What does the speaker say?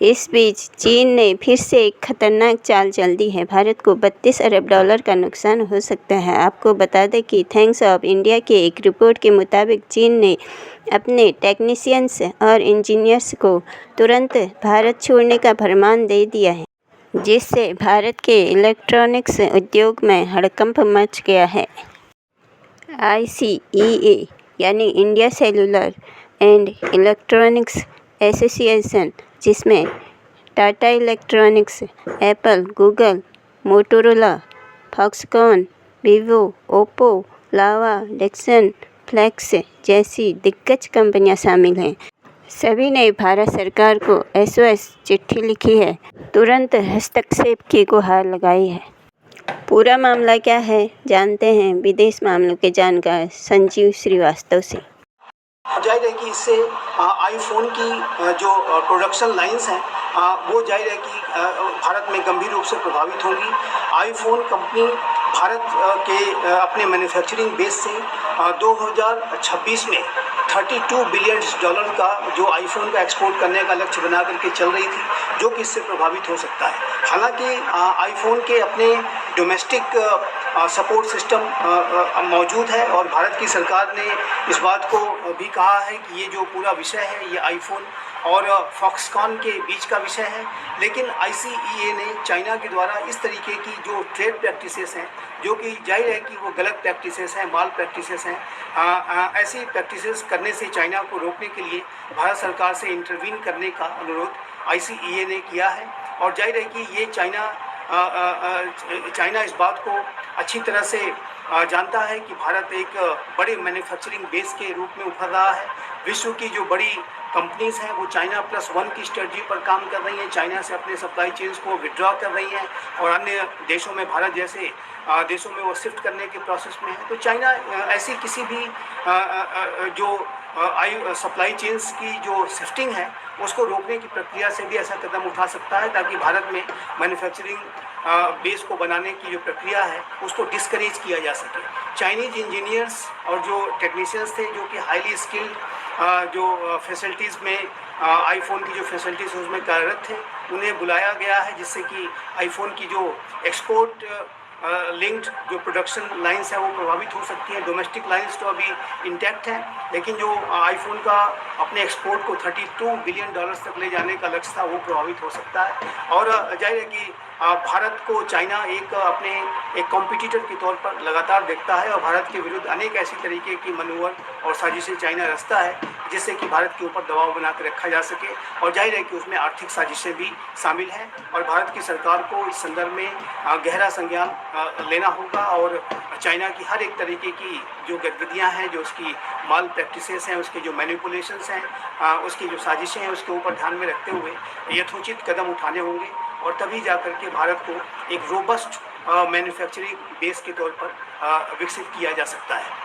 इस बीच चीन ने फिर से एक खतरनाक चाल चल दी है। भारत को $32 अरब का नुकसान हो सकता है। आपको बता दें कि टाइम्स ऑफ इंडिया के एक रिपोर्ट के मुताबिक चीन ने अपने टेक्नीशियंस और इंजीनियर्स को तुरंत भारत छोड़ने का फरमान दे दिया है, जिससे भारत के इलेक्ट्रॉनिक्स उद्योग में हड़कंप मच गया है। ICEA यानी India cellular and electronics association, जिसमें Tata electronics, Apple, Google, Motorola, Foxconn, Vivo, Oppo, Lava, Dixon, Flex जैसी दिग्गज कंपनियां शामिल हैं, सभी ने भारत सरकार को SOS चिट्ठी लिखी है, तुरंत हस्तक्षेप की गुहार लगाई है। पूरा मामला क्या है, जानते हैं विदेश मामलों के जानकार संजीव श्रीवास्तव से। जाहिर है कि इससे आईफोन की जो प्रोडक्शन लाइंस हैं वो जाहिर है कि भारत में गंभीर रूप से प्रभावित होंगी। आईफोन कंपनी भारत के अपने मैन्युफैक्चरिंग बेस से 2026 में $32 बिलियन का जो आईफोन का एक्सपोर्ट करने का लक्ष्य बना करके चल रही थी, जो कि इससे प्रभावित हो सकता है। हालांकि आईफोन के अपने डोमेस्टिक सपोर्ट सिस्टम मौजूद है और भारत की सरकार ने इस बात को भी कहा है कि ये जो पूरा विषय है ये आईफोन और फॉक्सकॉन के बीच का विषय है। लेकिन ICEA ने चाइना के द्वारा इस तरीके की जो ट्रेड प्रैक्टिसेस हैं, जो कि जाहिर है कि वो गलत प्रैक्टिसेस हैं, माल प्रैक्टिसेस हैं, ऐसी प्रैक्टिसेस करने से चाइना को रोकने के लिए भारत सरकार से इंटरवीन करने का अनुरोध ICEA ने किया है। और जाहिर है कि ये चाइना इस बात को अच्छी तरह से जानता है कि भारत एक बड़े मैन्युफैक्चरिंग बेस के रूप में उभर रहा है। विश्व की जो बड़ी कंपनीज हैं वो चाइना +1 की स्ट्रेटजी पर काम कर रही हैं, चाइना से अपने सप्लाई चेन्स को विड्रॉ कर रही हैं और अन्य देशों में, भारत जैसे देशों में वो शिफ्ट करने के प्रोसेस में है। तो चाइना ऐसी किसी भी जो सप्लाई चेन्स की जो शिफ्टिंग है उसको रोकने की प्रक्रिया से भी ऐसा कदम उठा सकता है, ताकि भारत में मैन्युफैक्चरिंग बेस को बनाने की जो प्रक्रिया है उसको डिस्करेज किया जा सके। चाइनीज इंजीनियर्स और जो टेक्नीशियंस थे, जो कि हाईली स्किल्ड जो फैसिलिटीज़ में आईफोन की जो फैसिलिटीज़ उसमें कार्यरत थे, उन्हें बुलाया गया है, जिससे कि आईफोन की जो एक्सपोर्ट लिंक्ड जो प्रोडक्शन लाइंस है वो प्रभावित हो सकती है। डोमेस्टिक लाइंस तो अभी इंटैक्ट हैं, लेकिन जो आईफोन का अपने एक्सपोर्ट को $32 बिलियन तक ले जाने का लक्ष्य था वो प्रभावित हो सकता है। और जाहिर है कि भारत को चाइना अपने एक कॉम्पिटिटर के तौर पर लगातार देखता है और भारत के विरुद्ध अनेक ऐसी तरीके की मनूवर और साजिशें चाइना रचता है, जिससे कि भारत के ऊपर दबाव बना कर रखा जा सके। और जाहिर है कि उसमें आर्थिक साजिशें भी शामिल हैं और भारत की सरकार को इस संदर्भ में गहरा संज्ञान लेना होगा और चाइना की हर एक तरीके की जो गतिविधियां हैं, जो उसकी माल प्रैक्टिसेस हैं, उसके जो मैनिपुलेशंस हैं, उसकी जो साजिशें हैं, उसके ऊपर ध्यान में रखते हुए यथोचित कदम उठाने होंगे और तभी जाकर के भारत को एक रोबस्ट मैन्युफैक्चरिंग बेस के तौर पर विकसित किया जा सकता है।